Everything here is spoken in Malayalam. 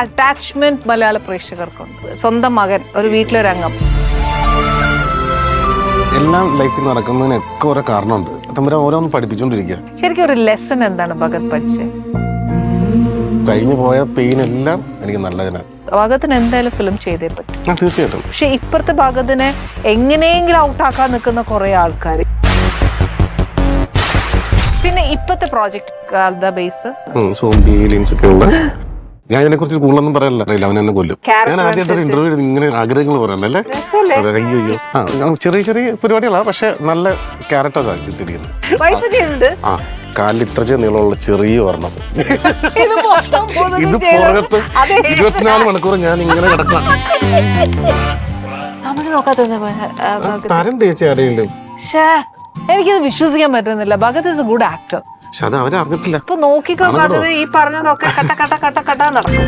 അറ്റാച്ച്മെന്റ് മലയാള പ്രേക്ഷകർക്കുണ്ട്. സ്വന്തം മകൻ ഒരു വീട്ടിലൊരംഗം. എല്ലാം ലൈഫിൽ നടക്കുന്നതിനൊക്കെ ഓരോ കാരണമുണ്ട്. തമ്പുരാൻ ഓരോന്ന് പഠിപ്പിച്ചുകൊണ്ടിരിക്കുക. ശരിക്കും ഒരു ലെസൺ എന്താണ് ഭഗത് പഠിച്ചത്? കഴിഞ്ഞു പോയ പെയിൻ എല്ലാം എനിക്ക് നല്ലതിനാണ്. ഭഗത്തിന് എന്തായാലും ഫിലിം ചെയ്തേ പറ്റും. തീർച്ചയായിട്ടും. പക്ഷെ ഇപ്പുറത്തെ ഭഗതിനെ എങ്ങനെയെങ്കിലും ഔട്ടാക്കാൻ നിൽക്കുന്ന കുറെ ആൾക്കാർ. പിന്നെ ഇപ്പത്തെ പ്രോജക്ട് ബേസ് സോംബി ഏലിയൻസ് ഒക്കെ ഉള്ള ഞാൻ ഇതിനെ കുറിച്ച് കൂടുതലൊന്നും പറയാനില്ല. അവൻ എന്നെ കൊല്ലും. ഞാൻ ആദ്യമായിട്ട് ഇന്റർവ്യൂ ഇങ്ങനെ ആഗ്രഹങ്ങൾ പറയണല്ലേ. അയ്യോ ചെറിയ ചെറിയ പരിപാടികളാണ്, പക്ഷെ നല്ല ക്യാരക്ടേഴ്സ് ആണ് കിട്ടിയിരിക്കുന്നത്. ആ കാലിൽ ഇത്ര നീളമുള്ള ചെറിയ ഒരെണ്ണം. ഇത് പുറകത്ത് 24 മണിക്കൂർ ഞാൻ ഇങ്ങനെ കിടക്കാം. തരണ്ട് ചേച്ചി ആരെയുണ്ട്. എനിക്കത് വിശ്വസിക്കാൻ പറ്റുന്നില്ല. Bhagat is A good actor. പക്ഷെ അത് അവരറിഞ്ഞിട്ടില്ല. ഇപ്പൊ നോക്കിക്കോ ഭഗത് ഈ പറഞ്ഞതൊക്കെ കട്ട കട്ട കട്ട കട്ട നടക്കും.